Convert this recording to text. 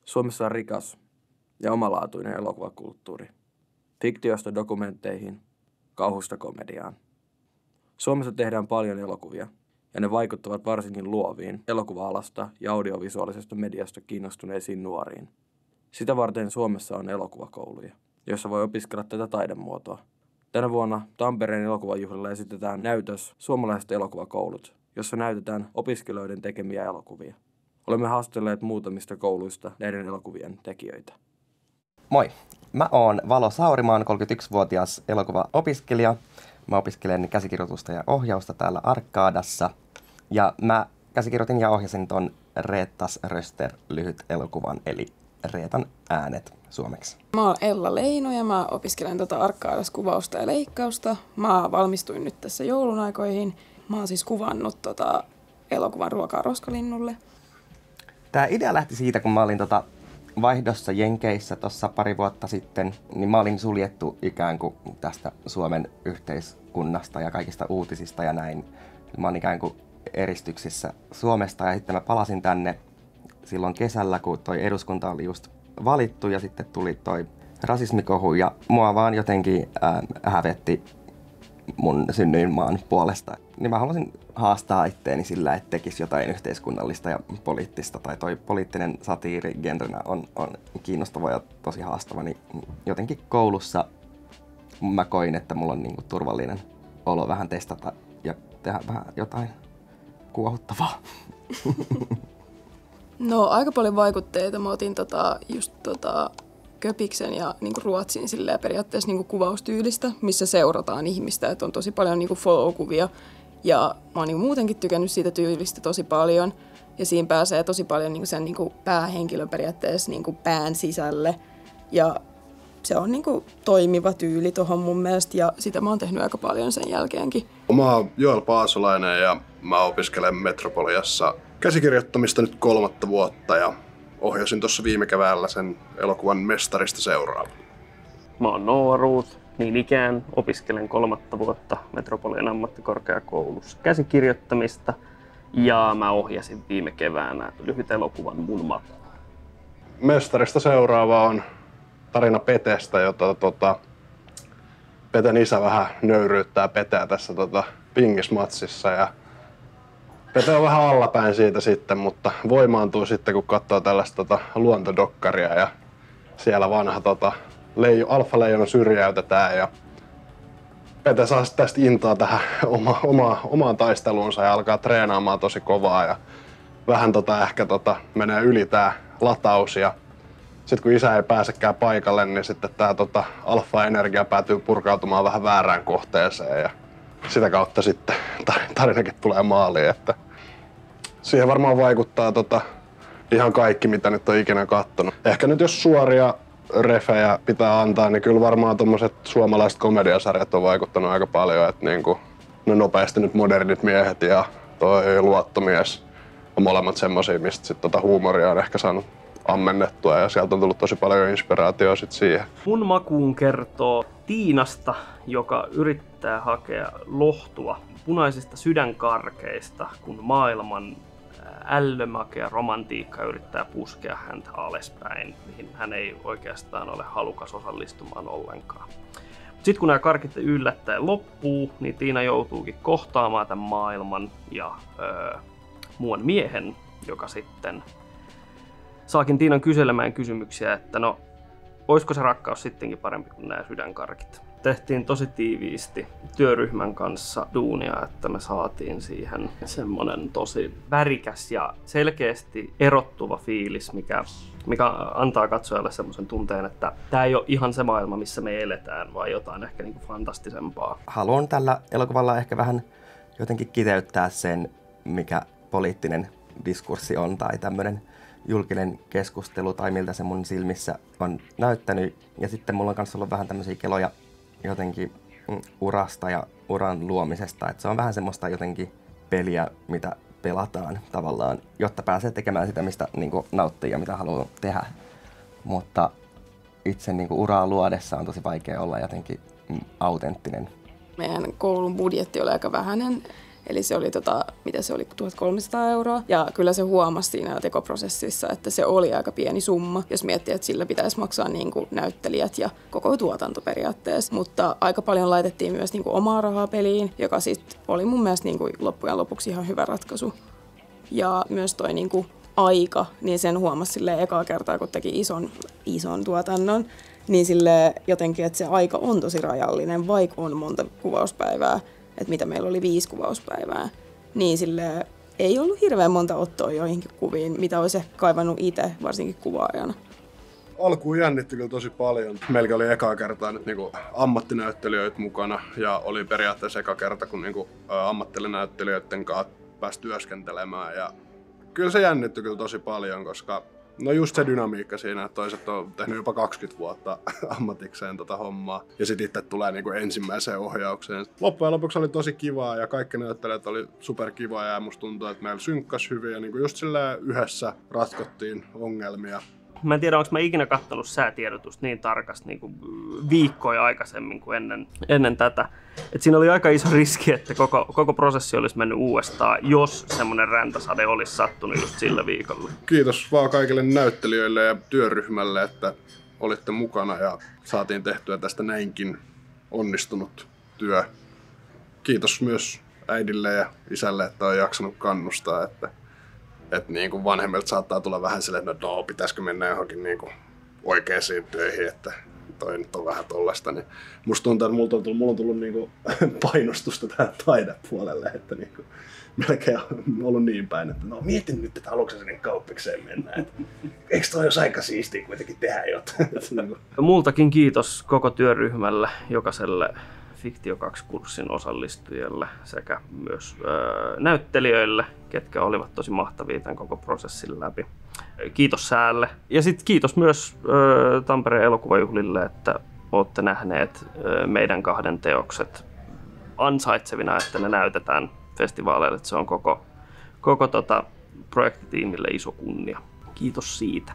Suomessa on rikas ja omalaatuinen elokuvakulttuuri. Fiktiosta dokumentteihin, kauhusta komediaan. Suomessa tehdään paljon elokuvia, ja ne vaikuttavat varsinkin luoviin elokuva-alasta ja audiovisuaalisesta mediasta kiinnostuneisiin nuoriin. Sitä varten Suomessa on elokuvakouluja, joissa voi opiskella tätä taidemuotoa. Tänä vuonna Tampereen elokuvajuhlilla esitetään näytös Suomalaiset elokuvakoulut, jossa näytetään opiskelijoiden tekemiä elokuvia. Olemme haastelleet muutamista kouluista näiden elokuvien tekijöitä. Moi, mä oon Valo Sauri, mä oon 31-vuotias elokuvaopiskelija. Mä opiskelen käsikirjoitusta ja ohjausta täällä Arkadassa. Ja mä käsikirjoitin ja ohjasin ton Reettas Röster lyhyt elokuvan, eli Reetan äänet suomeksi. Mä oon Ella Leino ja mä opiskelen Arkadassa kuvausta ja leikkausta. Mä valmistuin nyt tässä joulun aikoihin. Mä oon siis kuvannut elokuvan Ruokaa roskalinnulle. Tää idea lähti siitä, kun mä olin vaihdossa Jenkeissä tuossa pari vuotta sitten, niin mä olin suljettu ikään kuin tästä Suomen yhteiskunnasta ja kaikista uutisista ja näin. Mä olin ikään kuin eristyksissä Suomesta ja sitten mä palasin tänne silloin kesällä, kun toi eduskunta oli just valittu ja sitten tuli toi rasismikohu ja mua vaan jotenkin hävetti mun synnyinmaan puolesta. Niin mä halusin haastaa itteeni sillä, että tekisi jotain yhteiskunnallista ja poliittista. Tai toi poliittinen satiiri genrenä on kiinnostava ja tosi haastava. Niin jotenkin koulussa mä koin, että mulla on niinku turvallinen olo vähän testata ja tehdä vähän jotain kuohuttavaa. No aika paljon vaikutteita. Mä otin Köpiksen ja niinku Ruotsin periaatteessa niinku kuvaustyylistä, missä seurataan ihmistä. Et on tosi paljon niinku follow-kuvia ja mä oon niinku muutenkin tykännyt siitä tyylistä tosi paljon. Ja siinä pääsee tosi paljon niinku sen niinku päähenkilön periaatteessa niinku pään sisälle. Ja se on niinku toimiva tyyli tohon mun mielestä ja sitä mä oon tehnyt aika paljon sen jälkeenkin. Mä oon Joel Paasolainen ja mä opiskelen Metropoliassa käsikirjoittamista nyt 3. vuotta ja ohjasin tuossa viime keväällä sen elokuvan Mestarista seuraava. Mä oon Noa Ruuth, niin ikään opiskelen 3. vuotta Metropolian ammattikorkeakoulussa käsikirjoittamista ja mä ohjasin viime keväänä lyhyt elokuvan Mun maku. Mestarista seuraava on tarina Petestä, jota Peten isä vähän nöyryyttää Peteä tässä pingismatsissa ja Pete on vähän allapäin siitä sitten, mutta voimaantuu sitten, kun katsoo tällaista luontodokkaria ja siellä vanha alfaleijonan syrjäytetään ja Pete saa tästä intoa tähän omaan taisteluunsa ja alkaa treenaamaan tosi kovaa ja vähän ehkä menee yli tää lataus ja sitten kun isä ei pääsekään paikalle, niin sitten tää alfa-energia päätyy purkautumaan vähän väärään kohteeseen ja sitä kautta sitten tarinakin tulee maaliin, että siihen varmaan vaikuttaa ihan kaikki, mitä nyt on ikinä kattonut. Ehkä nyt jos suoria refejä pitää antaa, niin kyllä varmaan tommoset suomalaiset komediasarjat on vaikuttanut aika paljon, että niinku ne nopeasti nyt modernit miehet ja toi Luottomies on molemmat semmosia, mistä sit huumoria on ehkä saanut ammennettua ja sieltä on tullut tosi paljon inspiraatiota sit siihen. Mun makuun kertoo Tiinasta, joka yrittää hakea lohtua punaisista sydänkarkeista, kun maailman ällömakea romantiikka yrittää puskea häntä alaspäin, mihin hän ei oikeastaan ole halukas osallistumaan ollenkaan. Sitten kun nämä karkit yllättäen loppuu, niin Tiina joutuukin kohtaamaan tämän maailman ja muun miehen, joka sitten saakin Tiinan kyselemään kysymyksiä, että no, olisiko se rakkaus sittenkin parempi kuin nämä sydänkarkit. Tehtiin tosi tiiviisti työryhmän kanssa duunia, että me saatiin siihen semmoinen tosi värikäs ja selkeästi erottuva fiilis, mikä antaa katsojalle semmoisen tunteen, että tämä ei ole ihan se maailma, missä me eletään, vaan jotain ehkä niinku fantastisempaa. Haluan tällä elokuvalla ehkä vähän jotenkin kiteyttää sen, mikä poliittinen diskurssi on tai tämmöinen julkinen keskustelu tai miltä se mun silmissä on näyttänyt. Ja sitten mulla on kanssa ollut vähän tämmöisiä keloja jotenkin urasta ja uran luomisesta. Että se on vähän semmoista jotenkin peliä, mitä pelataan tavallaan, jotta pääsee tekemään sitä, mistä niin kuin nauttii ja mitä haluaa tehdä. Mutta itse niin kuin uraa luodessa on tosi vaikea olla jotenkin autenttinen. Meidän koulun budjetti oli aika vähäinen Eli se oli, mitä se oli, 1300 €. Ja kyllä se huomasi siinä tekoprosessissa, että se oli aika pieni summa, jos miettii, että sillä pitäisi maksaa niin kuin näyttelijät ja koko tuotanto periaatteessa. Mutta aika paljon laitettiin myös niin kuin omaa rahaa peliin, joka sitten oli mun mielestä niin kuin loppujen lopuksi ihan hyvä ratkaisu. Ja myös toi niin kuin aika, niin sen huomasi silleen ekaa kertaa, kun teki ison tuotannon, niin silleen jotenkin, että se aika on tosi rajallinen, vaikka on monta kuvauspäivää, että mitä meillä oli 5 kuvauspäivää, niin silleen ei ollut hirveän monta ottoa joihinkin kuviin, mitä olisi kaivannut itse, varsinkin kuvaajana. Alkuun jännitti kyllä tosi paljon. Meillä oli ekaa kertaa nyt niinku ammattinäyttelijöitä mukana ja oli periaatteessa eka kerta, kun niinku ammattinäyttelijöiden kanssa pääsi työskentelemään. Ja kyllä se jännitti kyllä tosi paljon, koska no just se dynamiikka siinä, että toiset on tehnyt jopa 20 vuotta ammatikseen hommaa ja sitten itse tulee niinku ensimmäiseen ohjaukseen. Loppujen lopuksi oli tosi kivaa ja kaikki näyttelijät oli superkivaa ja musta tuntuu, että meillä synkkas hyvin ja niinku just silleen yhdessä ratkottiin ongelmia. Mä en tiedä, onko mä ikinä katsonut säätiedotusta niin tarkasti niin kuin viikkoja aikaisemmin kuin ennen tätä. Et siinä oli aika iso riski, että koko prosessi olisi mennyt uudestaan, jos semmoinen räntäsade olisi sattunut just sillä viikolla. Kiitos vaan kaikille näyttelijöille ja työryhmälle, että olitte mukana ja saatiin tehtyä tästä näinkin onnistunut työ. Kiitos myös äidille ja isälle, että on jaksanut kannustaa. Että niin kuin vanhemmilta saattaa tulla vähän silleen, että no pitäisikö mennä johonkin niin kuin oikeisiin töihin, että toi nyt on vähän tollaista. Niin musta tuntuu, että mulla on tullut niin kuin painostusta tähän taidepuolelle, että niin kuin melkein on ollut niin päin, että no mietin nyt, että haluatko sinne kauppikseen mennä. Että eikö toi olisi aika siistiä kuitenkin tehdä jotain? Multakin kiitos koko työryhmälle, jokaiselle Fiktio 2-kurssin osallistujalle sekä myös näyttelijöille, ketkä olivat tosi mahtavia tämän koko prosessin läpi. Kiitos Säälle. Ja sitten kiitos myös Tampereen elokuvajuhlille, että olette nähneet meidän 2 teokset ansaitsevina, että ne näytetään festivaaleille. Se on koko projektitiimille iso kunnia. Kiitos siitä.